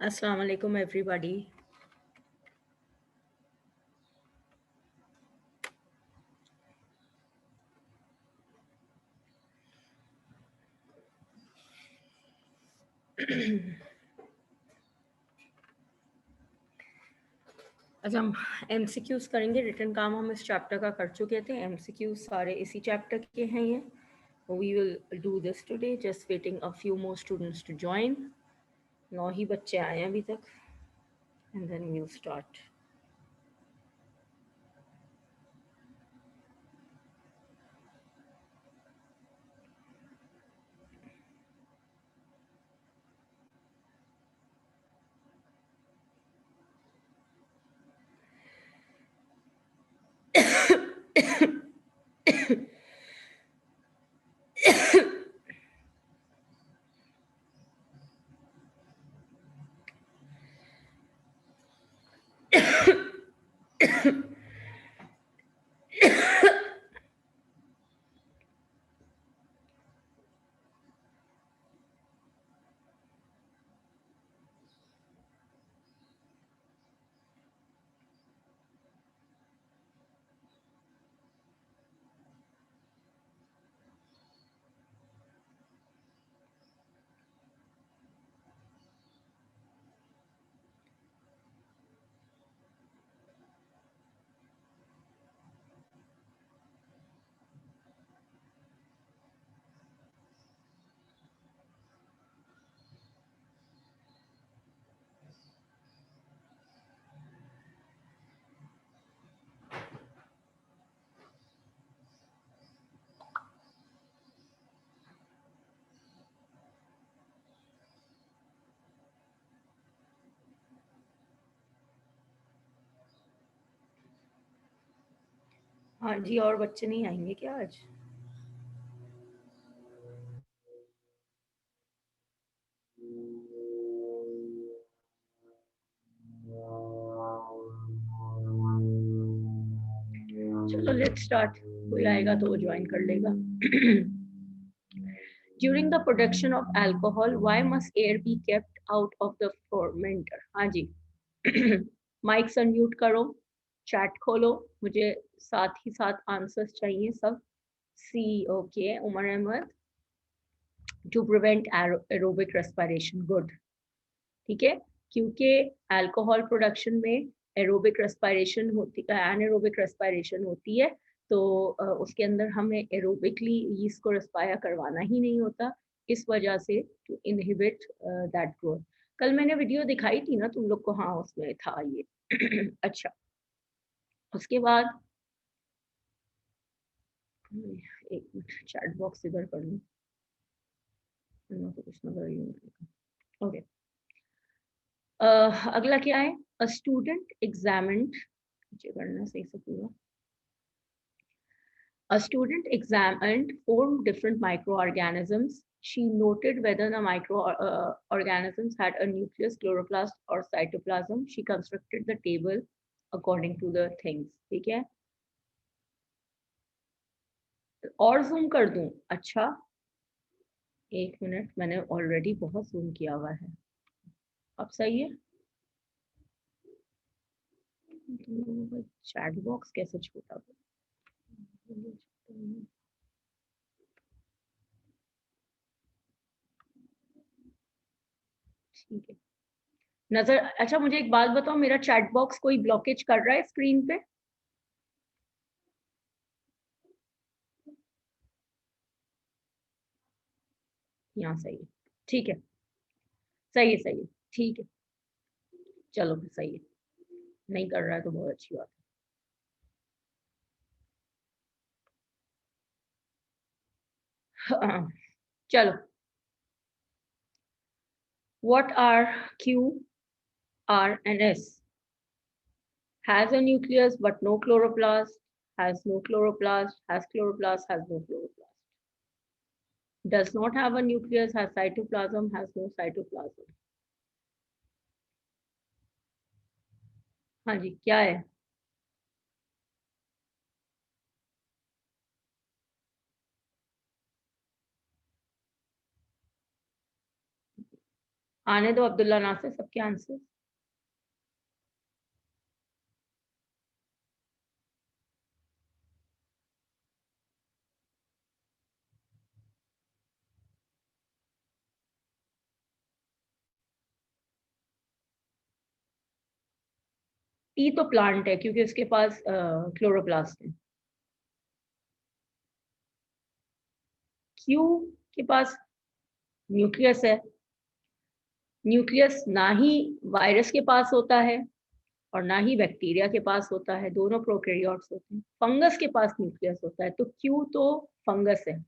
Assalamu alaikum, everybody. आज हम MCQs करेंगे. रिटन काम हम इस चैप्टर का कर चुके थे. MCQs सारे इसी चैप्टर के हैं ये. We will do this today. Just waiting a few more students to join. 9 ही बच्चे आए हैं अभी तक. And then we'll start. हाँ जी, और बच्चे नहीं आएंगे क्या आज? चलो लेट्स स्टार्ट. कोई आएगा तो वो ज्वाइन कर लेगा. During the production of alcohol, why must air be kept out of the fermenter? हाँ जी. माइक्स अनम्यूट करो, चैट खोलो. मुझे साथ ही साथ आंसर्स चाहिए सब. C okay. Umar Ahmad. To prevent aerobic respiration. Good. ठीक है. क्योंकि अल्कोहल प्रोडक्शन में एरोबिक रेस्पिरेशन होती है, एनारोबिक रेस्पिरेशन होती है. तो उसके अंदर हमें एरोबिकली यीस्ट को रेस्पायर करवाना ही नहीं होता. इस वजह से टू इनहिबिट दैट ग्रोथ. कल मैंने वीडियो दिखाई थी ना तुम लोग को. हाँ, उसमें था ये. अच्छा. उसके बाद एक मिनट चैट बॉक्स इधर कर लूँ. तो कुछ नजर ही नहीं आएगा. ओके. अगला क्या है? A student examined. करना सही से पूरा. A student examined 4 different microorganisms. She noted whether the microorganisms had a nucleus, chloroplast, or cytoplasm. She constructed the table according to the things. ठीक है. और जूम कर दूं? अच्छा, एक मिनट. मैंने ऑलरेडी बहुत जूम किया हुआ है. अब सही है. चैट बॉक्स कैसे छोटा? ठीक है. नजर. अच्छा, मुझे एक बात बताओ, मेरा चैट बॉक्स कोई ब्लॉकेज कर रहा है स्क्रीन पे? यहाँ सही है. ठीक है. सही है, सही है. ठीक है. चलो फिर सही है. नहीं कर रहा है तो बहुत अच्छी बात है. चलो. What are Q, R and S? has a nucleus but no chloroplast, has no chloroplast, has chloroplast, has no chloroplast. Does not have a nucleus, has cytoplasm, has no cytoplasm. हाँ जी, क्या है? आने दो अब्दुल्ला नासिर सबके आंसर। टी तो plant है क्योंकि उसके पास क्लोरोप्लास्ट है। क्यू के पास न्यूक्लियस है। न्यूक्लियस ना ही वायरस के पास होता है और ना ही बैक्टीरिया के पास होता है, दोनों प्रोकैरियोट्स होते हैं। फंगस के पास न्यूक्लियस होता है, तो क्यू तो फंगस है।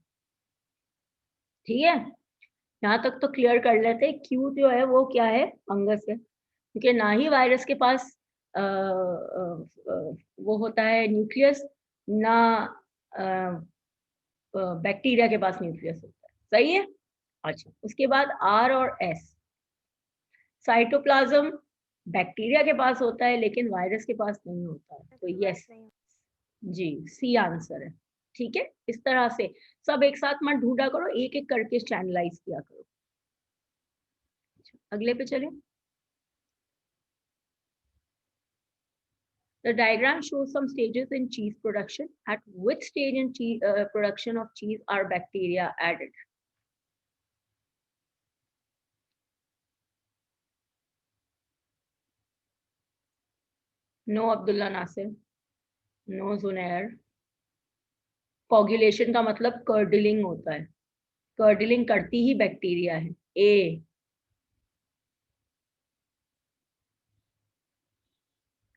ठीक है, यहाँ तक तो क्लियर कर लेते हैं। क्यू जो है वो क्या है? फंगस है, क्योंकि ना ही वायरस के पास वो होता है न्यूक्लियस, ना बैक्टीरिया के पास न्यूक्लियस होता है। सही है। अच्छा, उसके बाद आर और एस। साइटोप्लाज्म बैक्टीरिया के पास होता है लेकिन वायरस के पास नहीं होता है, तो यस जी, सी आंसर है। ठीक है, इस तरह से सब एक साथ मत ढूंढा करो, एक एक करके चैनलाइज किया करो। अगले पे चले। The diagram shows some stages in cheese production. At which stage in production of cheese are bacteria added? No Abdullah Nasir, no Junair. Coagulation का मतलब कर्डलिंग होता है, कर्डलिंग करती ही बैक्टीरिया है। ए,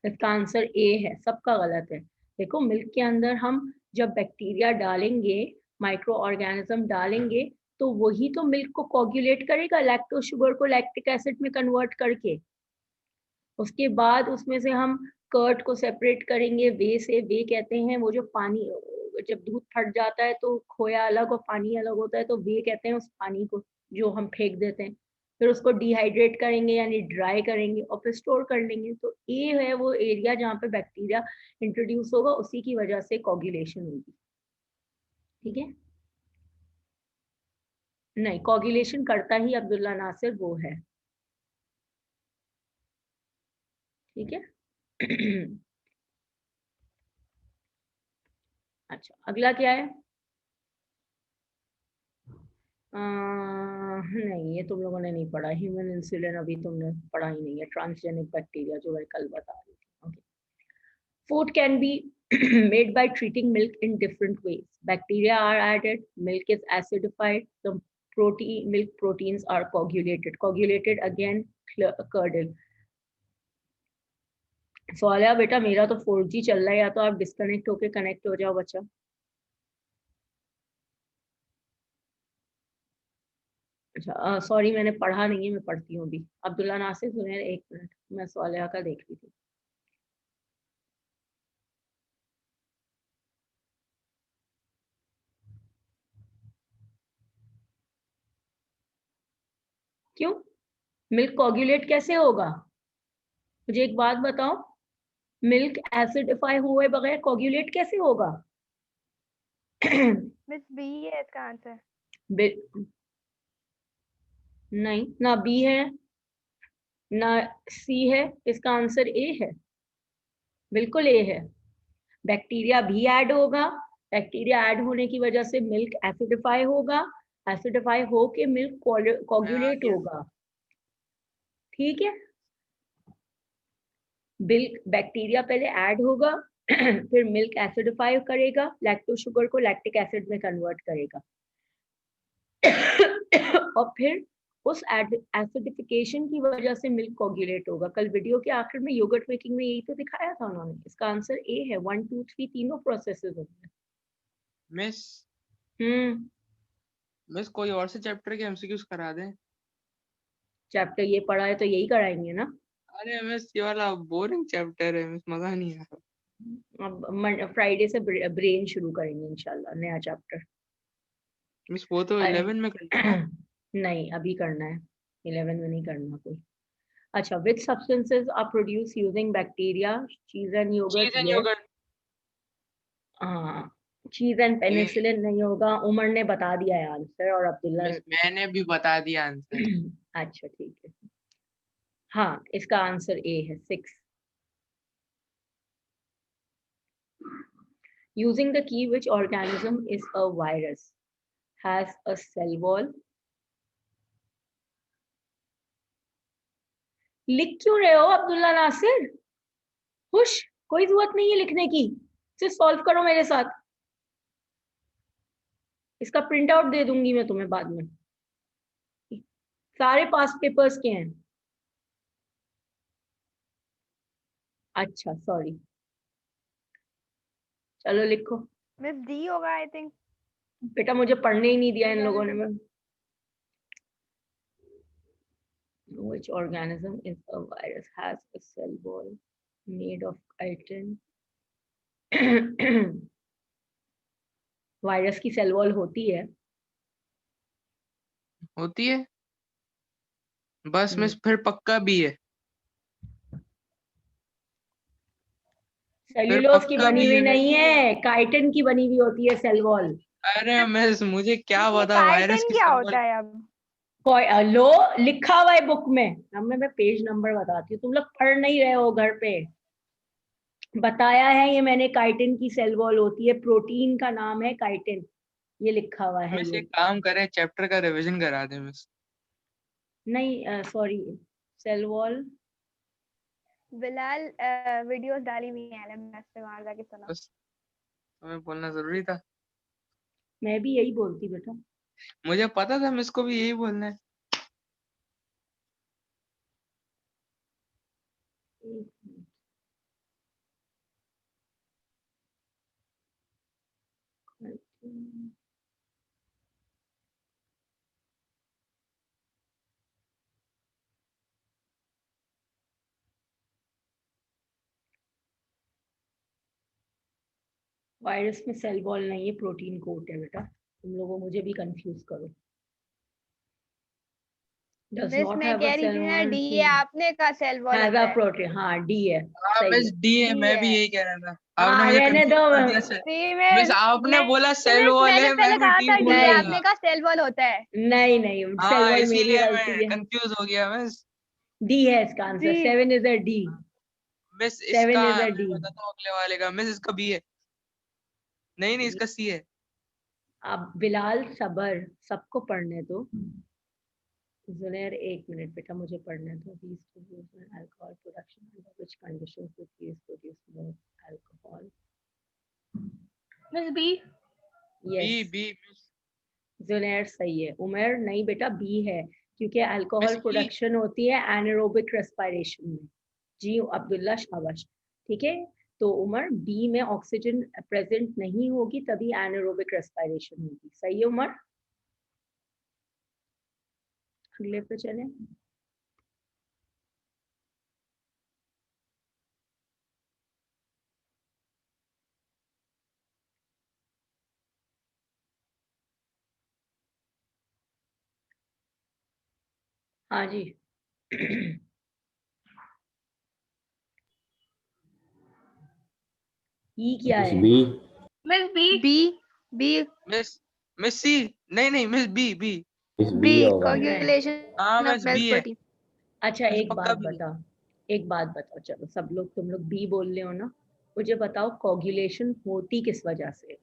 इसका आंसर ए है, सबका गलत है। देखो, मिल्क के अंदर हम जब बैक्टीरिया डालेंगे, माइक्रो ऑर्गेनिज्म डालेंगे, तो वही तो मिल्क को कोगुलेट करेगा, लैक्टोज शुगर को लैक्टिक एसिड में कन्वर्ट करके। उसके बाद उसमें से हम कर्ड को सेपरेट करेंगे वे से। वे कहते हैं वो जो पानी, जब दूध फट जाता है तो खोया अलग और पानी अलग होता है, तो वे कहते हैं उस पानी को जो हम फेंक देते हैं। फिर उसको डिहाइड्रेट करेंगे यानी ड्राई करेंगे और फिर स्टोर कर लेंगे। तो ए है वो एरिया जहाँ पे बैक्टीरिया इंट्रोड्यूस होगा, उसी की वजह से कोगुलेशन होगी। ठीक है, नहीं, कोगुलेशन करता ही अब्दुल्ला नासिर वो है। ठीक है। अच्छा, अगला क्या है? नहीं, ये तुम लोगों ने नहीं पढ़ा। ह्यूमन इंसुलिन अभी तुमने पढ़ा ही नहीं है। ट्रांसजेनिक बैक्टीरिया जो मैं कल बता रही थी। Okay, food can be made by treating milk in different ways. Bacteria are added, milk is acidified, the milk proteins are coagulated. Coagulated again, curdle. सोया बेटा, मेरा तो 4G चल रहा है, या तो आप डिस्कनेक्ट होके कनेक्ट हो जाओ बच्चा। अच्छा, सॉरी, मैंने पढ़ा नहीं है, मैं पढ़ती हूँ अभी। अब्दुल्ला नासिर सुने, एक मिनट, मैं सोया का देख रही थी। क्यों? मिल्क कोगुलेट कैसे होगा? मुझे एक बात बताओ, मिल्क एसिडिफाई हुए बगैर कोगुलेट कैसे होगा? मिस बी है इसका आंसर। नहीं, ना बी है ना सी है, इसका आंसर ए है। बिल्कुल ए है। बैक्टीरिया भी ऐड होगा, बैक्टीरिया ऐड होने की वजह से मिल्क एसिडिफाई होगा, एसिडिफाई होके मिल्क कोगुलेट होगा। ठीक है, बैक्टीरिया पहले ऐड होगा, फिर मिल्क एसिडिफाई करेगा, लैक्टोज शुगर को लैक्टिक एसिड में कन्वर्ट करेगा। और फिर उस एसिडिफिकेशन की वजह से मिल्क कोगुलेट होगा। कल वीडियो के आखिर में योगर्ट मेकिंग में यही तो दिखाया था उन्होंने। इसका आंसर ए है। 1 2 3 तीनों प्रोसेसेस होते हैं। मिस कोई और से चैप्टर के एमसीक्यूज करा दें। चैप्टर ये पढ़ा है तो यही कराएंगे ना। अरे मिस ये वाला बोरिंग चैप्टर है मिस, मजा नहीं आया। अब फ्राइडे से ब्रेन शुरू करेंगे इंशाल्लाह, नया चैप्टर। मिस वो तो 11 में करना है। नहीं अभी करना है, 11 में नहीं करना कोई। अच्छा, which substances are produced using bacteria, cheese and yogurt? चीज एंड Yes. योगर्ट। हाँ, चीज एंड पेनिसिलिन नहीं होगा। उमर ने बता दिया है आंसर और अब्दुल्ला मिस मैंने भी बता दिया आंसर। अच्छा ठीक है, हाँ इसका आंसर ए है, 6। Using the key, which organism is a virus, has a cell wall? लिख क्यों रहे हो अब्दुल्ला नासिर? खुश, कोई जरूरत नहीं है लिखने की, सिर्फ सॉल्व करो मेरे साथ। इसका प्रिंट आउट दे दूंगी मैं तुम्हें बाद में, सारे पास पेपर्स के हैं। अच्छा सॉरी, चलो लिखो। मिस डी होगा आई थिंक। बेटा मुझे पढ़ने ही नहीं दिया इन लोगों ने। Which organism is a virus, has a cell wall made of chitin? Virus की सेल वॉल होती है। होती है बस मिस, फिर पक्का भी है। सेल्यूलोज की पक्का बनी भी हुई है। नहीं है, काइटिन की बनी हुई होती है सेल वॉल। अरे मिस मुझे क्या ये पता वायरस काइटिन की क्या सेल होता है अब? लो लिखा हुआ है बुक में, अब मैं पेज नंबर बताती हूँ, तुम लोग पढ़ नहीं रहे हो घर पे। बताया है ये मैंने, काइटिन की सेल वॉल होती है, प्रोटीन का नाम है काइटिन, ये लिखा हुआ है मिस ये। एक काम करें, चैप्टर का रिवीजन करा दे मिस। नहीं sorry, cell wall. Bilal videos डाली हुई हैं एलएमएस पे, वहां जाके सुनो। बस तुम्हें बोलना जरूरी था। मैं भी यही बोलती बेटा। मुझे पता था मिस को भी यही बोलना है। एक मिनट। वायरस में सेल वॉल नहीं है, प्रोटीन कोट है बेटा, तुम लोगों मुझे भी कंफ्यूज करो। Does मिस not मैं have a कह रही cell थी ना wall. डी है, आपने कहा सेल वॉल Has होता a है। protein. हाँ डी है, हाँ सही मिस है। डी है, डी मैं भी है। यही कह रहा था। आपने हाँ मुझे रहने कंफ्यूज दो। कर दिया सर। डी मिस में आपने बोला सेल मिस वॉल मैंने है, पहले मैं कहा डी था डी है, बोलूंगा। आपने कहा सेल वॉल होता है। नहीं नहीं, सेल हाँ वॉल मेरी इसीलिए गलती मैं है। कंफ्यूज हो गया मिस। डी है इसका answer, D 7 is a D. Miss 7 इसका इज अ मैं डी। बताता हूँ अगले वाले का। मिस इसका बी है। नहीं नहीं इसका सी है। अब बिलाल सबर, सबको पढ़ने दो। जुनैर एक मिनट बेटा, मुझे पढ़ने दो। These two use alcohol production under which conditions the trees produce more alcohol? Miss B. B Yes, B Junair सही है। उमर नहीं बेटा, बी है, क्योंकि अल्कोहल मिस ई। प्रोडक्शन होती है एनारोबिक रेस्पिरेशन में। जी अब्दुल्ला शाबाश, ठीक है। तो उमर बी में ऑक्सीजन प्रेजेंट नहीं होगी, तभी एनारोबिक रेस्पिरेशन होगी। सही है उमर। अगले पे चले। हाँ जी। ई क्या है? B. Miss B B B miss miss C. नहीं नहीं मिस बी बी। इस बी बी होगा। हाँ coagulation of miss milk B है। प्रोटीन। अच्छा मिस एक पक्का बात बी है। बताओ, एक बात बताओ, चलो सब लोग, तुम लोग बी बोल रहे हो ना, मुझे बताओ कोगुलेशन होती किस वजह से?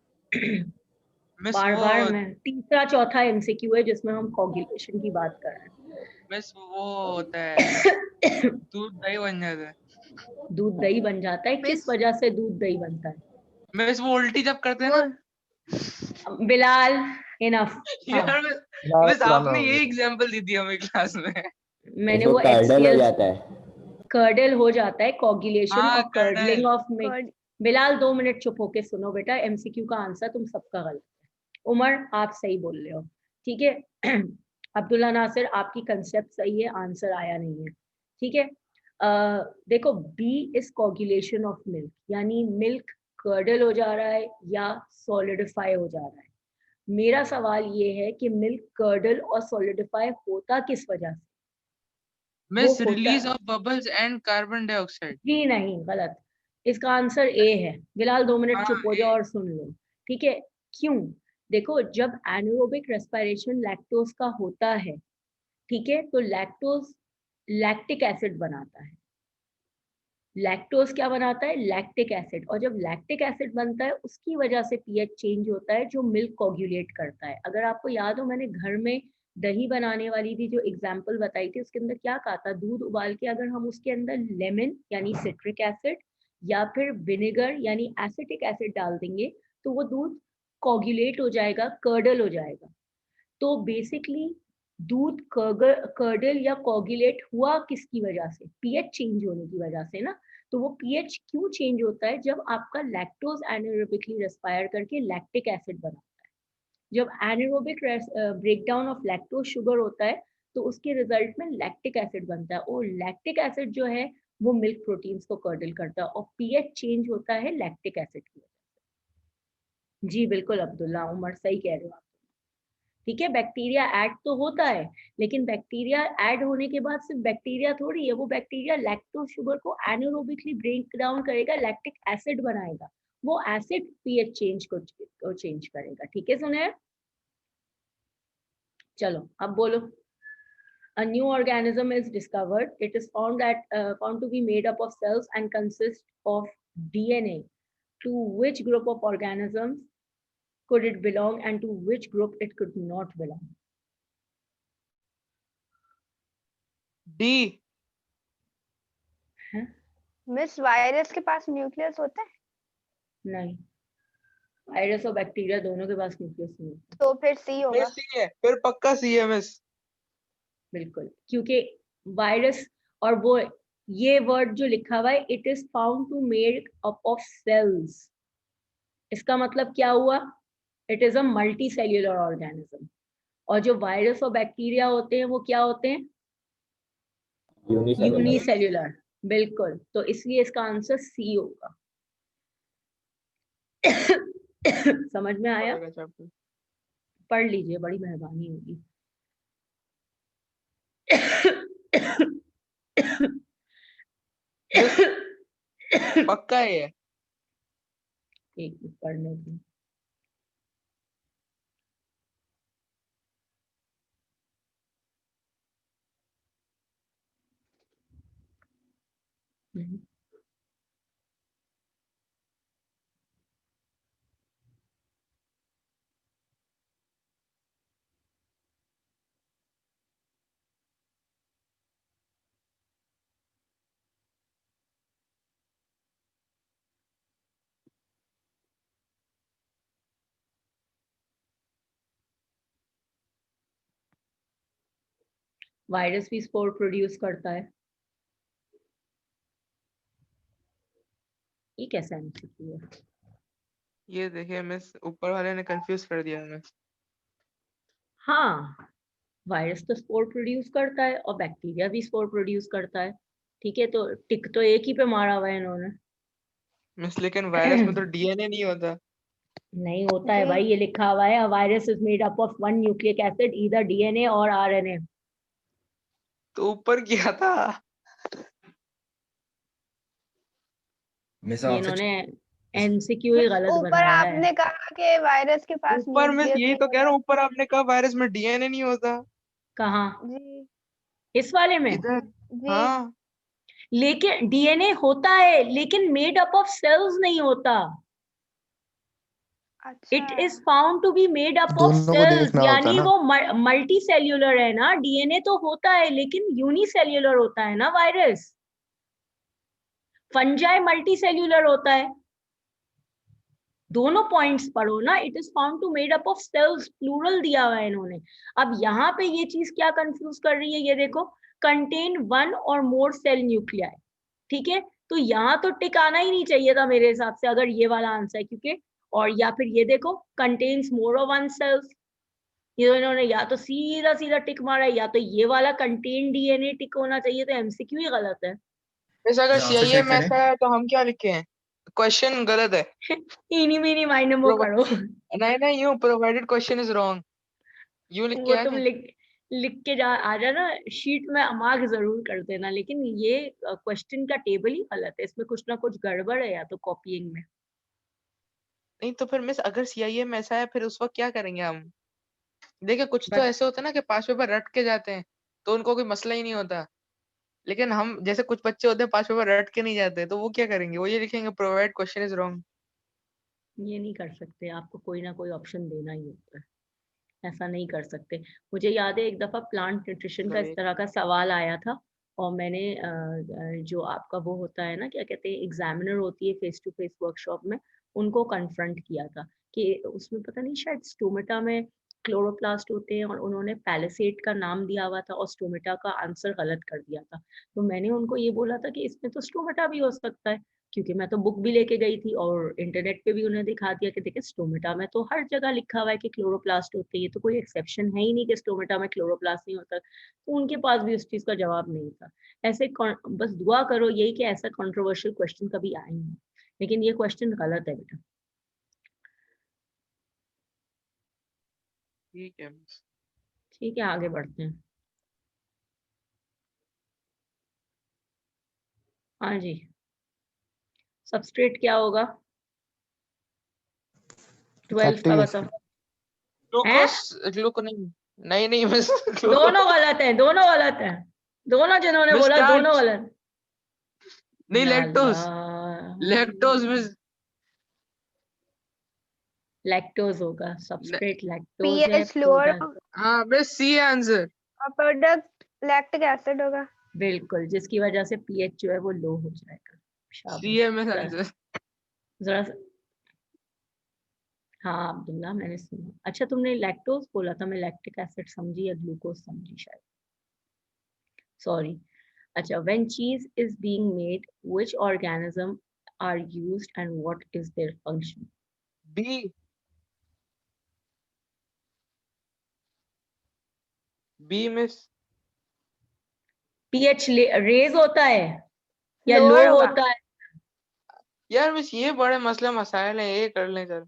मिस बार वो बार मैं तीसरा चौथा एमसीक्यू है जिसमें हम कोगुलेशन की बात कर रहे मिस वो होता है, हैं। दूध दही बन जाता है। दूध दही बन जाता है, किस वजह से दूध दही बनता है? मिस वो उल्टी जब करते हैं वो ना। बिलाल इनफ। हाँ यार मिस आपने ये एग्जांपल दी थी हमें क्लास में। मैंने इसमें वो कार्डल हो HCl जाता है। कर्डल हो जाता है, कोगुलेशन हाँ और curdle. Curdling of milk. Bilal 2 minute चुप होके सुनो बेटा, एमसीक्यू का आंसर तुम सबका गलत है। उमर आप सही बोल रहे हो, ठीक है। अब्दुल्ला नासिर आपकी कंसेप्ट सही है, आंसर आया नहीं है, ठीक है। देखो B is coagulation of milk, यानी मिल्क कर्डल हो जा रहा है या सॉलिडिफाई हो जा रहा है। मेरा सवाल ये है कि मिल्क कर्डल और सॉलिडिफाई होता किस वजह से? मिस होता release of bubbles and carbon dioxide. जी नहीं, गलत। इसका आंसर ए है। बिलाल 2 मिनट हाँ चुप हो ए। जाओ और सुन लो, ठीक है? क्यों? देखो जब एनारोबिक रेस्पिरेशन लैक्टोज का होता है, ठीक है, तो लैक्टोज लैक्टिक एसिड बनाता है। लैक्टोज क्या बनाता है? Lactic acid. और जब लैक्टिक एसिड बनता है उसकी वजह से पीएच चेंज होता है, जो मिल्क कोगुलेट करता है। अगर आपको याद हो, मैंने घर में दही बनाने वाली भी जो एग्जांपल बताई थी, उसके अंदर क्या कहा था? दूध उबाल के अगर हम उसके अंदर लेमन यानी सिट्रिक एसिड या फिर विनेगर यानी एसिटिक एसिड डाल देंगे तो वो दूध कोगुलेट हो जाएगा, कर्डल हो जाएगा। तो बेसिकली दूध कर्डल या कोगुलेट हुआ किसकी वजह से? पीएच चेंज होने की वजह से ना। तो वो पीएच क्यों चेंज होता है? जब आपका लैक्टोज एनारोबिकली रेस्पायर करके लैक्टिक एसिड बनाता है। जब anaerobic breakdown of lactose sugar होता है तो उसके रिजल्ट में लैक्टिक एसिड बनता है, और लैक्टिक एसिड जो है वो मिल्क प्रोटीन्स को कर्डल करता है, और पीएच चेंज होता है लैक्टिक एसिड की वजह से। जी बिल्कुल अब्दुल्ला उमर, सही कह रहे हो आप। ठीक है, बैक्टीरिया ऐड तो होता है, लेकिन बैक्टीरिया ऐड होने के बाद सिर्फ बैक्टीरिया थोड़ी है, वो बैक्टीरिया लैक्टोज शुगर को एनारोबिकली ब्रेक डाउन करेगा, लैक्टिक एसिड बनाएगा। वो एसिड पीएच चेंज को चेंज करेगा। ठीक है सुने? चलो अब बोलो। A new organism is discovered. It is found to be made up of cells and consists of DNA. To which group of organisms could it belong, and to which group it could not belong? D. Miss virus के पास nucleus होता है? नहीं, virus और bacteria दोनों के पास nucleus नहीं होता। तो फिर सी होगा। मिस सी है, फिर पक्का सी है मिस। बिल्कुल, क्योंकि वायरस और वो ये वर्ड जो लिखा हुआ है, it is found to made up of cells, इसका मतलब क्या हुआ? It is a multicellular organism. और जो वायरस और बैक्टीरिया होते हैं वो क्या होते हैं? यूनिसेल्यूलर। बिल्कुल, तो इसलिए इसका आंसर सी होगा। समझ में आया? पढ़ लीजिए, बड़ी मेहरबानी होगी। पक्का है। एक मिनट पढ़ने की। वायरस भी स्पोर प्रोड्यूस करता है। ये कैसा एमसीक्यू है? ये देखिए मिस, ऊपर वाले ने कंफ्यूज कर दिया हमें। हाँ, वायरस तो स्पोर प्रोड्यूस करता है और बैक्टीरिया भी स्पोर प्रोड्यूस करता है। ठीक है, तो टिक तो एक ही पे मारा हुआ है इन्होंने। मिस लेकिन वायरस में तो डीएनए नहीं होता। नहीं होता है जी। भाई, ये लिखा हुआ है, virus is made up of one nucleic acid, either DNA और आरएनए। तो ऊपर क्या था? ये इन्होंने एमसीक्यू ही गलत ऊपर बनाया है। आपने कहा कि वायरस के पास ऊपर मिस न्यूक्लियस यही नहीं तो कह रहा होता। हूँ, ऊपर आपने कहा वायरस में डीएनए नहीं होता। कहाँ? जी। इस वाले में? इधर। जी। हाँ लेकिन डीएनए होता है, लेकिन मेड अप ऑफ सेल्स नहीं होता। अच्छा। It is found to be made up of दोनों को सेल्स, देखना होता यानी ना। वो मल्टी सेल्यूलर है ना। डीएनए तो होता है लेकिन यूनिसेल्यूलर होता है ना वायरस। फंजाई मल्टी सेल्यूलर होता है। दोनों पॉइंट्स पढ़ो ना। It is found to made up of cells, plural दिया हुआ है इन्होंने। अब यहाँ पे ये चीज क्या कंफ्यूज कर रही है, ये देखो, कंटेन वन और मोर सेल न्यूक्लियाई। ठीक है, तो यहाँ तो टिक आना ही नहीं चाहिए था मेरे हिसाब से, अगर ये वाला आंसर है, क्योंकि और या फिर ये देखो, contains more of one cells. ये इन्होंने या तो सीधा सीधा टिक मारा है, या तो ये वाला कंटेन डीएनए टिक होना चाहिए, तो एमसीक्यू ही गलत है। मिस अगर जरा से सीआईए चेक में करें। ऐसा है तो हम क्या लिखे हैं? क्वेश्चन गलत है। इनी मीनी माइंड में करो। नहीं नहीं, यूं प्रोवाइडेड क्वेश्चन इज रॉन्ग, यूं लिख के वो आ तुम गए। लिख के आ जाना शीट में, मार्क जरूर कर देना, लेकिन ये क्वेश्चन का टेबल ही गलत है, इसमें कुछ ना कुछ गड़बड़ है या तो कॉपीइंग में। नहीं तो फिर मिस अगर सीआईए में ऐसा है फिर उस वक्त क्या करेंगे हम? देखिए कुछ तो बट ऐसे होते हैं ना कि पास पेपर रट के जाते हैं तो उनको कोई मसला ही नहीं होता, लेकिन हम जैसे कुछ बच्चे होते हैं पास पेपर रट के नहीं जाते तो वो क्या करेंगे? वो ये लिखेंगे प्रोवाइड क्वेश्चन इज रॉन्ग। ये नहीं कर सकते, आपको कोई ना कोई ऑप्शन देना ही होता है, ऐसा नहीं कर सकते। मुझे याद है एक दफा प्लांट न्यूट्रिशन का इस तरह का सवाल आया था, और मैंने जो आपका वो होता है ना, क्या कहते हैं, एग्जामिनर होती है फेस टू फेस वर्कशॉप में, उनको कन्फ्रंट किया था कि उसमें पता नहीं शायद स्टोमेटा में क्लोरोप्लास्ट होते हैं, और उन्होंने पैलिसेट का नाम दिया हुआ था और स्टोमेटा का आंसर गलत कर दिया था। तो मैंने उनको ये बोला था कि इसमें तो स्टोमेटा भी हो सकता है, क्योंकि मैं तो बुक भी लेके गई थी और इंटरनेट पे भी उन्हें दिखा दिया कि देखिए स्टोमेटा में तो हर जगह लिखा हुआ है कि क्लोरोप्लास्ट होते हैं, ये तो कोई एक्सेप्शन है ही नहीं कि स्टोमेटा में क्लोरोप्लास्ट नहीं होता। तो उनके पास भी उस चीज का जवाब नहीं था। ऐसे बस दुआ करो यही कि ऐसा कंट्रोवर्शियल क्वेश्चन कभी आए नहीं, लेकिन ये क्वेश्चन गलत है बेटा। ठीक है मिस। ठीक है, आगे बढ़ते हैं। हाँ जी, सबस्ट्रेट क्या होगा? 12 का बताओ। हैं? ग्लूको नहीं, नहीं नहीं मिस दोनों गलत है, दोनों गलत है, दोनों जिन्होंने मिस बोला दोनों स्टार्च, गलत। नहीं या लैक्टोज, अल्लाह, लैक्टोज मिस। लैक्टोज होगा, सबस्ट्रेट लैक्टोज है, पीएच लोअर प्रोडक्ट। हाँ मिस सी है आंसर। और प्रोडक्ट लैक्टिक एसिड होगा। बिल्कुल, जिसकी वजह से पीएच जो है वो लो हो जाएगा। सी है शाबाश। मिस जरा आंसर। जरा हाँ अब्दुल्ला, मैंने सुना। अच्छा, तुमने लैक्टोज बोला था, मैं लैक्टिक एसिड समझी या ग्लूकोज समझी शायद, सॉरी। अच्छा, when cheese is being made, which organism are used and what is their function? B, B miss. PH raise होता है या लो लोअर होगा। होता है? यार मिस ये बड़े मसले मसाइल हैं, ये कर लें चल।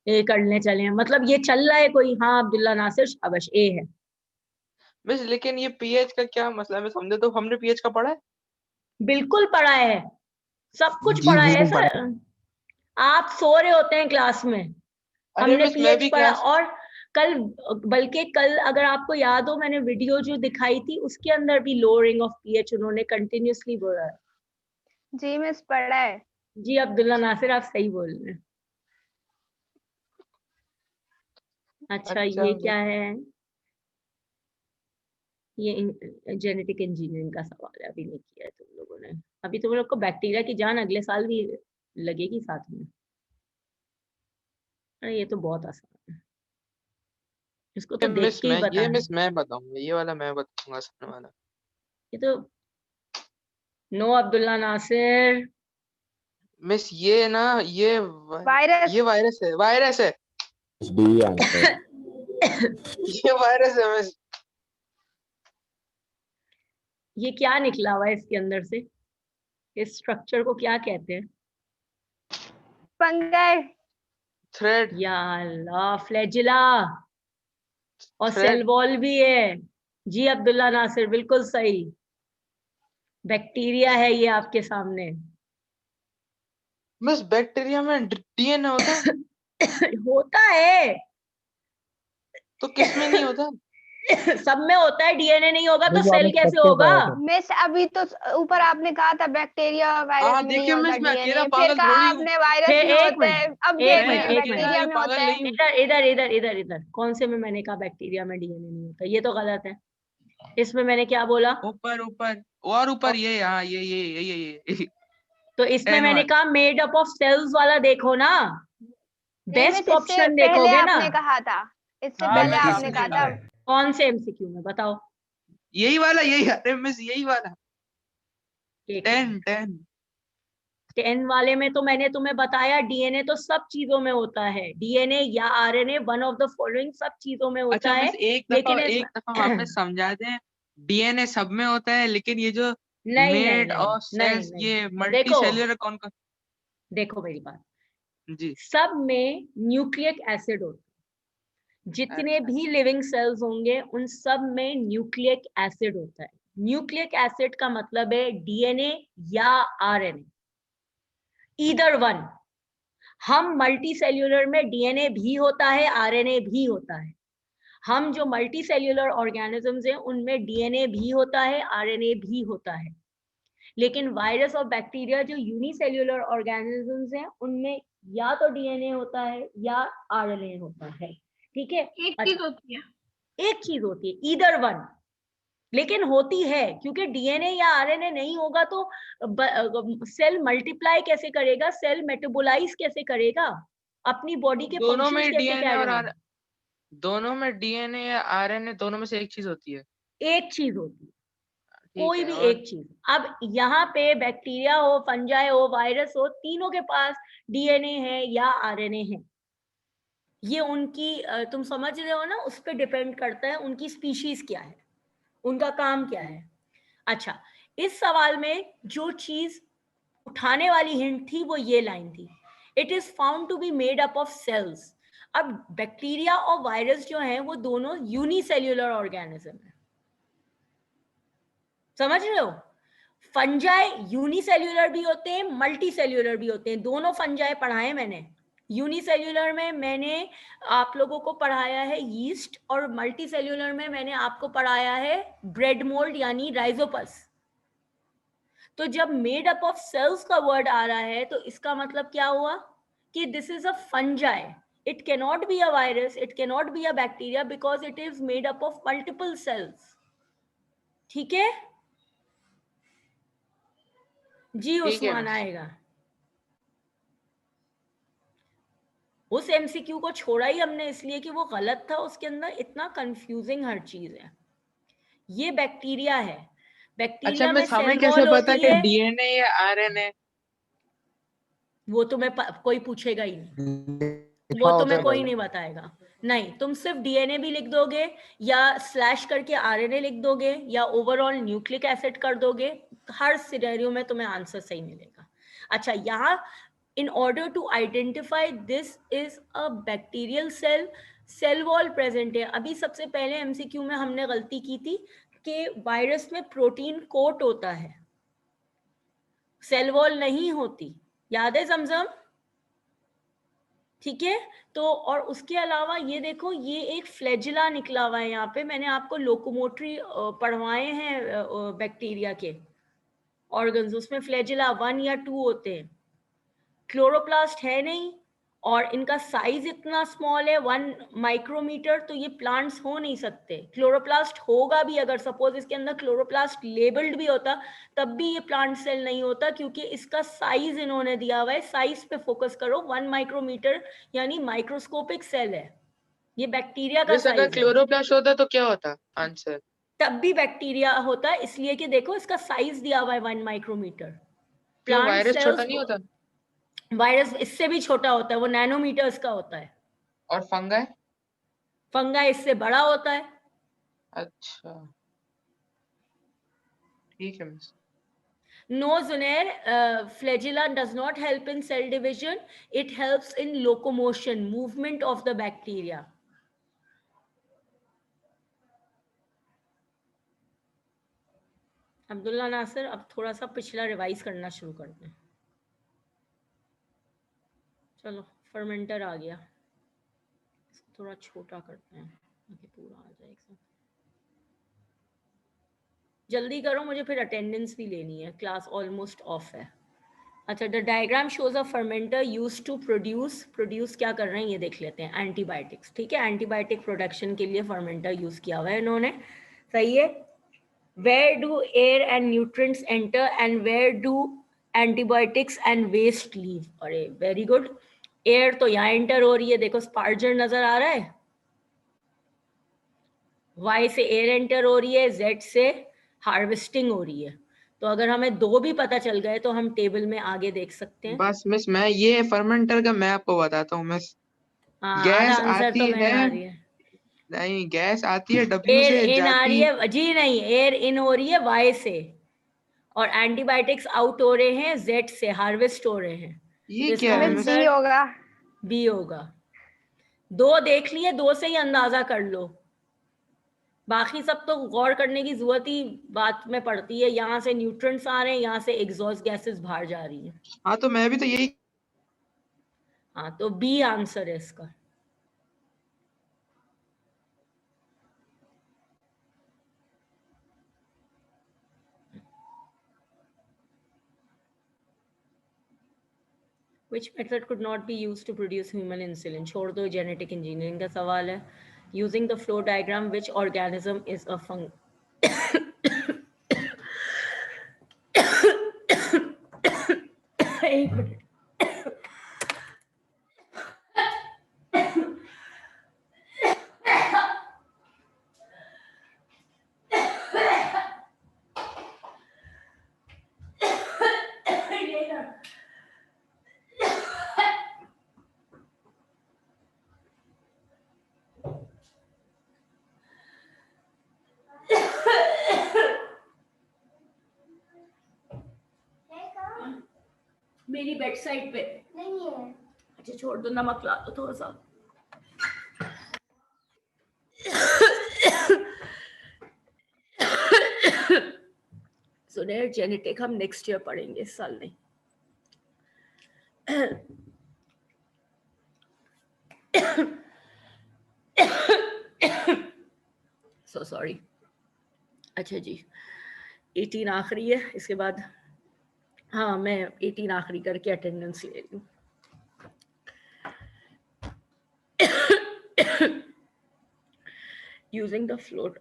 ए करने चले, मतलब ये चल रहा है कोई? हाँ अब्दुल्ला नासिर, शाबाश, ए है। मिस लेकिन ये पीएच का क्या मसला है? मैं समझे तो हमने पीएच का पढ़ा है। बिल्कुल पढ़ा है, सब कुछ जी पढ़ा है बिल्कुल पढ़ा। सर। आप सो रहे होते हैं क्लास में, अरे हमने मिस मैं पीएच भी पढ़ा। क्लास, और कल, बल्कि कल अगर आपको याद हो, मैंने वीडियो जो दिखाई थी उसके अंदर भी लोअरिंग ऑफ पीएच उन्होंने कंटिन्यूअसली बोला है। जी मिस पढ़ा है। जी अब्दुल्ला नासिर, आप सही बोल रहे हैं। अच्छा, अच्छा ये मिस। क्या है? ये जेनेटिक इंजीनियरिंग का सवाल है, अभी नहीं किया है तुम लोगों ने। अभी तुम लोग को बैक्टीरिया की जान अगले साल भी लगेगी साथ में। अरे ये तो बहुत आसान है, इसको तो देख के ही बता ये है। मिस मैं बताऊंगा, ये वाला मैं बताऊंगा सामने वाला। ये तो नो अब्दुल्ला नासिर। मिस ये ना वायरस। ये वायरस है, वायरस है, बी आंसर। ये वायरस है मिस। ये क्या निकला हुआ है इसके अंदर से? इस स्ट्रक्चर को क्या कहते हैं? फंगाई। थ्रेड, या अल्लाह, फ्लैजिला। और सेल थ्रेड। वॉल भी है। जी अब्दुल्ला नासिर, बिल्कुल सही। बैक्टीरिया है ये आपके सामने। मिस बैक्टीरिया में डीएनए होता है होता है। तो किसमें नहीं होता? सब में होता है, डीएनए नहीं होगा तो जो सेल आपने कैसे स्ट्रक्चर होगा? पढ़ा था। मिस अभी तो ऊपर आपने कहा था बैक्टीरिया और वायरस हाँ में नहीं देखिए होता मिस मैं अकेला डीएनए, फिर पागल कहा थोड़ी हूँ, आपने वायरस फिर में एक होता है, मिनट, अब एक देख मैं रहे मिनट, हैं एक मिनट, अकेला बैक्टीरिया में होता पागल है। नहीं हूँ। इधर इधर इधर इधर इधर, कौन से में मैंने कहा बैक्टीरिया में डीएनए नहीं होता? ये तो गलत है। इसमें मैंने क्या बोला? ऊपर ऊपर और ऊपर ये, हाँ ये तो इसमें 10 मैंने वाला। कहा मेड अप ऑफ सेल्स वाला देखो ना, नहीं मिस, बेस्ट इससे ऑप्शन पहले देखोगे ना। आपने कहा था, इससे हाँ पहले मिस आपने आपने कहा कहा था। है कौन से एमसीक्यू में बताओ? यही वाला, यही, अरे मिस यही वाला एक 10 मिनट। 10। 10 वाले में तो मैंने तुम्हें बताया डीएनए तो सब चीजों में होता है, डीएनए या RNA, one of the following सब चीजों में होता अच्छा है। मिस लेकिन एक दफा वापस समझा दें, डीएनए सब में होता है लेकिन ये जो नहीं नहीं मेड नहीं और नहीं सेल्स, नहीं ये मल्टी देखो सेल्युलर कौन कौन? देखो मेरी बात, जी सब में न्यूक्लिक एसिड होता है, जितने अच्छा भी लिविंग सेल्स होंगे उन सब में न्यूक्लिक एसिड होता है। न्यूक्लिक एसिड का मतलब है डीएनए या आरएनए, ईदर वन। हम मल्टी सेल्यूलर में डीएनए भी होता है, आरएनए भी होता है। हम जो मल्टी सेल्यूलर ऑर्गेनिजम्स हैं उनमें डीएनए भी होता है, आरएनए भी होता है। लेकिन वायरस और बैक्टीरिया जो यूनिसेल्यूलर ऑर्गेनिजम्स हैं उनमें या तो डीएनए होता है या आरएनए होता है। ठीक है, एक चीज होती है। एक चीज होती है, ईदर वन, लेकिन होती है, क्योंकि डीएनए या आरएनए नहीं होगा तो सेल मल्टीप्लाई कैसे करेगा, सेल मेटाबोलाइज कैसे करेगा, अपनी बॉडी के दोनों फंक्शंस में कैसे डीएनए कैरी और करेगा। दोनों में डीएनए या आरएनए दोनों में से एक चीज होती है? एक चीज होती है, ठीक कोई है। भी और एक चीज। अब यहाँ पे बैक्टीरिया हो, फंजाई हो, वायरस हो, तीनों के पास डीएनए है या आरएनए है। ये उनकी तुम समझ रहे हो ना, उस पर डिपेंड करता है उनकी स्पीशीज क्या है, उनका काम क्या है। अच्छा, इस सवाल में जो चीज उठाने वाली हिंट थी वो ये लाइन थी, it is found to be made up of cells. अब बैक्टीरिया और वायरस जो है वो दोनों यूनिसेल्यूलर ऑर्गेनिज्म है, समझ रहे हो। फंजाई यूनिसेल्यूलर भी होते हैं, मल्टी सेल्यूलर भी होते हैं, दोनों फंजाई पढ़ाए मैंने। यूनिसेल्यूलर में मैंने आप लोगों को पढ़ाया है यीस्ट, और मल्टी सेल्यूलर में मैंने आपको पढ़ाया है ब्रेड मोल्ड यानी राइजोपस। तो जब मेड अप ऑफ सेल्स का वर्ड आ रहा है तो इसका मतलब क्या हुआ कि this is a fungi, it can not be a virus, it can not be a bacteria, because it is made up of multiple cells. ठीक है जी, ठीक है उस्मान मिस। आएगा। उस एमसीक्यू को छोड़ा ही हमने इसलिए कि वो गलत था, उसके अंदर इतना कंफ्यूजिंग हर चीज है। ये बैक्टीरिया है, अच्छा बैक्टीरिया में मिस, हमें सेल कैसे वॉल पता होती कि है, डीएनए या आरएनए? वो तुम्हें कोई पूछेगा ही नहीं, वो लिखा होता तुम्हें है कोई भाई। नहीं बताएगा। नहीं, तुम सिर्फ डीएनए भी लिख दोगे या स्लैश करके आरएनए लिख दोगे या ओवरऑल न्यूक्लिक एसिड कर दोगे, हर सिनेरियो में तुम्हें आंसर सही मिलेगा। अच्छा, यहाँ in order to identify this is a bacterial cell, cell wall present है। अभी सबसे पहले एमसीक्यू में हमने गलती की थी कि वायरस में प्रोटीन कोट होता है, सेल वॉल नहीं होती, याद है जमजम। ठीक है, तो और उसके अलावा ये देखो, ये एक फ्लैजिला निकला हुआ है यहाँ पे, मैंने आपको लोकोमोटरी पढ़वाए हैं बैक्टीरिया के ऑर्गन्स, उसमें फ्लैजिला 1 या 2 होते हैं, क्लोरोप्लास्ट है नहीं, और इनका साइज इतना स्मॉल है 1 माइक्रोमीटर, तो ये प्लांट्स हो नहीं सकते। क्लोरोप्लास्ट होगा भी, अगर सपोज इसके अंदर क्लोरोप्लास्ट लेबल्ड भी होता तब भी ये प्लांट सेल नहीं होता, क्योंकि इसका साइज इन्होंने दिया हुआ है। साइज पे फोकस करो, 1 माइक्रोमीटर यानी माइक्रोस्कोपिक सेल है, ये बैक्टीरिया का मिस अगर साइज है। क्लोरोप्लास्ट होता तो क्या होता आंसर? तब भी बैक्टीरिया होता है, इसलिए कि देखो इसका साइज दिया हुआ है 1 माइक्रोमीटर। क्यों, प्लांट वायरस छोटा सेल्स, नहीं होता? वायरस इससे भी छोटा होता है, वो नैनोमीटर्स का होता है। और फंगाई? फंगाई इससे बड़ा होता है। अच्छा ठीक है miss. No, Zunair, flagella does not help in cell division. It helps in locomotion, movement of the bacteria. Abdullah Nasir, अब थोड़ा सा पिछला रिवाइज करना शुरू करते हैं। चलो, फर्मेंटर आ गया, इसको थोड़ा छोटा करते हैं ताकि पूरा आ जाए एक साथ। जल्दी करो, मुझे फिर अटेंडेंस भी लेनी है, क्लास ऑलमोस्ट ऑफ है। अच्छा, the diagram shows a fermenter use to produce क्या कर रहे हैं ये देख लेते हैं, एंटीबायोटिक्स। ठीक है, एंटीबायोटिक प्रोडक्शन के लिए फर्मेंटर यूज किया हुआ है इन्होंने, सही है। Where do air and nutrients enter and where do antibiotics and waste leave. अरे वेरी गुड, एयर तो यहाँ एंटर हो रही है, देखो स्पार्जर नजर आ रहा है, वाई से एयर एंटर हो रही है, जेड से हार्वेस्टिंग हो रही है। तो अगर हमें दो भी पता चल गए तो हम टेबल में आगे देख सकते हैं। बस मिस, मैं ये फर्मेंटर का मैं आपको बताता हूँ मिस। हाँ, आधा गैस आंसर आती तो मेरा है, आ रही है। नहीं गैस आती है डब्ल्यू एयर से इन आ रही जाती। है जी, नहीं, एयर इन हो रही है वाई से, और एंटीबायोटिक्स आउट हो रहे हैं Z से, हार्वेस्ट हो रहे हैं। ये इसका क्या है मिस आंसर बी होगा। B होगा। 2 देख लिए, 2 से ही अंदाजा कर लो, बाकी सब तो गौर करने की जरूरत ही बात में पड़ती है। यहाँ से न्यूट्रिएंट्स आ रहे हैं, यहाँ से एग्जॉस्ट गैसेस बाहर जा रही हैं। हाँ तो मैं भी तो यही हाँ तो बी आंसर है इसका। Which method could not be used to produce human insulin? छोड़ दो, जेनेटिक इंजीनियरिंग का सवाल है। Using the flow diagram, which organism is a एक मिनट। मेरी बेड साइड पे नहीं है। अच्छा छोड़ दो, नमक ला दो थोड़ा सा। सुने, जेनेटिक हम नेक्स्ट ईयर पढ़ेंगे, इस साल नहीं। So sorry. अच्छा जी, 18 आखिरी है, इसके बाद हाँ मैं 18 आखिरी करके अटेंडेंस ले रही हूँ। Using the float.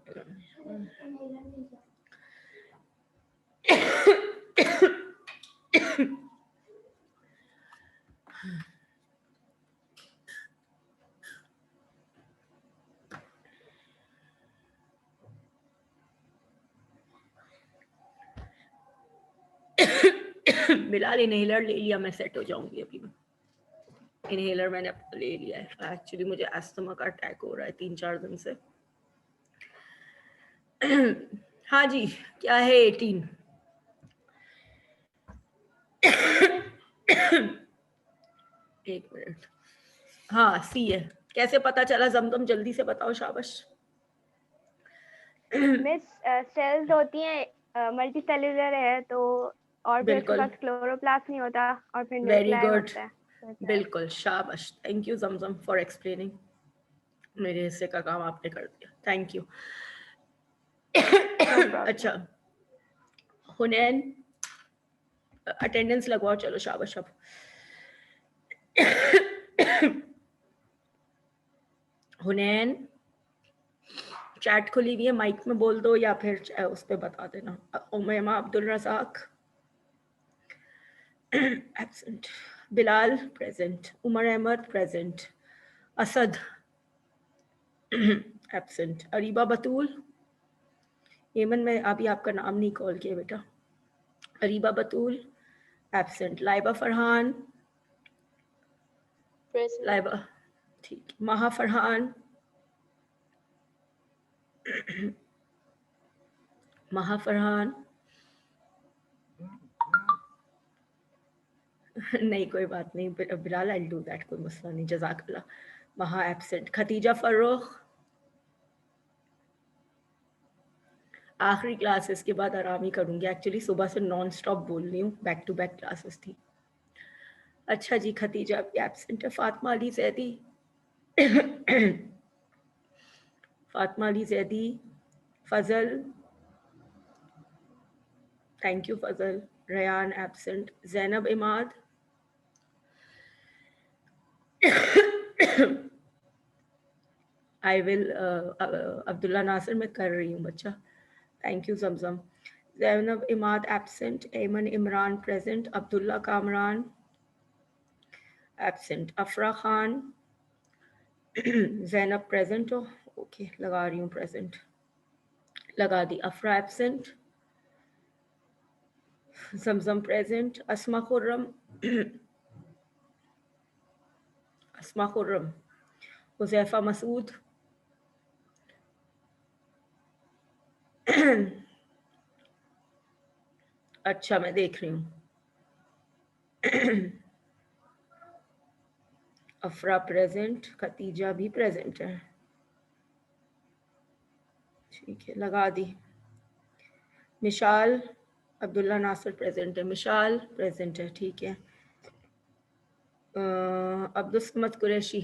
Bilal inhaler ले लिया, मैं सेट हो जाऊंगी अभी। इनहेलर मैंने ले लिया है। एक्चुअली मुझे अस्थमा का अटैक हो रहा है 3-4 दिन से। हाँ जी, क्या है 18? एक मिनट। हाँ सी है। कैसे पता चला जमजम? जल्दी से बताओ, शाबाश। मिस सेल्स होती हैं, मल्टीसेल्युलर है तो, और फिर उसके बिल्कुल, पास क्लोरोप्लास्ट नहीं होता और फिर वेरी न्यूक्लियस गुड, होता है। तो इसलिए- बिल्कुल, शाबाश। Thank you Zamzam for explaining. मेरे हिस्से का काम आपने कर दिया, थैंक यू। No problem. अच्छा, हुनैन अटेंडेंस लगवाओ, चलो शाबाश। अब हुनैन चैट खुली हुई है, माइक में बोल दो या फिर उस पर बता देना। Umaima Abdul Razzaq absent, Bilal present, Umar Ahmad present, Asad absent, Areeba Batool. Eman, मैं अभी आपका नाम नहीं कॉल किया बेटा। अरीबा बतूल एब्सेंट, लाइबा फरहान, लाइबा ठीक, महा फरहान, महा फरहान नहीं कोई बात नहीं बिलाल, आई डू दैट, कोई मसला नहीं, जज़ाकल्लाह। महा एब्सेंट, खतीजा फर्रुख आखिरी क्लासेस के बाद आराम ही करूंगी। एक्चुअली सुबह से नॉन स्टॉप बोल रही हूँ, बैक टू बैक क्लासेस थी। अच्छा जी, खतीजा भी एब्सेंट है। Fatima Ali Zaidi Fatima Ali Zaidi, Fazal, thank you Fazal, Rayan absent, Zainab Imad, I will Abdullah Nasir मैं कर रही हूँ बच्चा, thank you Zamzam. Zainab Imad absent, Eman Imran present, Abdullah Kamran absent, Afra Khan Zainab present हो, ओके लगा रही हूँ प्रेजेंट, लगा दी। अफरा एब्सेंट, जमजम प्रेजेंट, अस्मा खुर्रम अस्मा खुर्रम, हुज़ैफा मसूद, अच्छा मैं देख रही हूँ। अफरा प्रेजेंट, खतीजा भी प्रेजेंट है, ठीक है लगा दी। मिशाल, अब्दुल्ला नासिर प्रेजेंट है, मिशाल प्रेजेंट है, ठीक है। अब्दुल समद कुरैशी,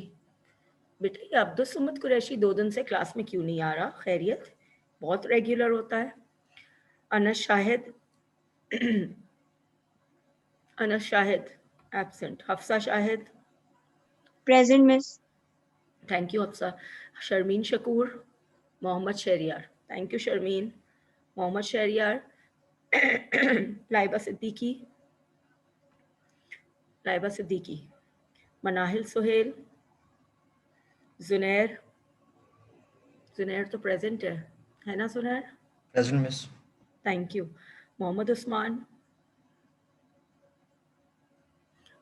बेटा ये अब्दुल समद कुरैशी 2 दिन से क्लास में क्यों नहीं आ रहा? खैरियत? बहुत रेगुलर होता है। Anas Shahid, Anas Shahid absent. Hafsa Shahid, Present, Miss. Thank you Hafsa. Sharmeen Shakoor, Mohammad Shahryar, thank you Sharmeen. Mohammad Shahryar, Laiba Siddiqui, Laiba Siddiqui, Manahil Suhail, Junair, Junair तो प्रेजेंट है ना Junair? Present, Miss. Thank you. Mohammad Usman,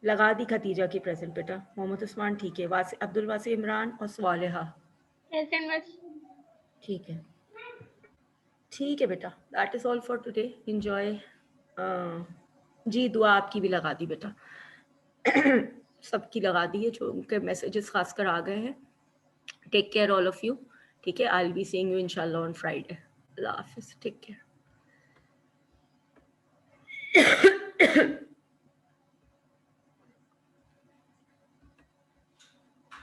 लगा दी खतीजा की प्रेजेंट बेटा। मोहम्मद उस्मान ठीक है। वासी, अब्दुल वासी इमरान और स्वालिहा, Present, Miss. ठीक है, ठीक है बेटा। That is all for today, enjoy. जी दुआ आपकी भी लगा दी बेटा। सबकी लगा दी है जो उनके मैसेजेस खासकर आ गए हैं। Take care all of you, ठीक है। I will be seeing you इंशाल्लाह ऑन फ्राइडे। अल्लाह हाफिज, टेक केयर।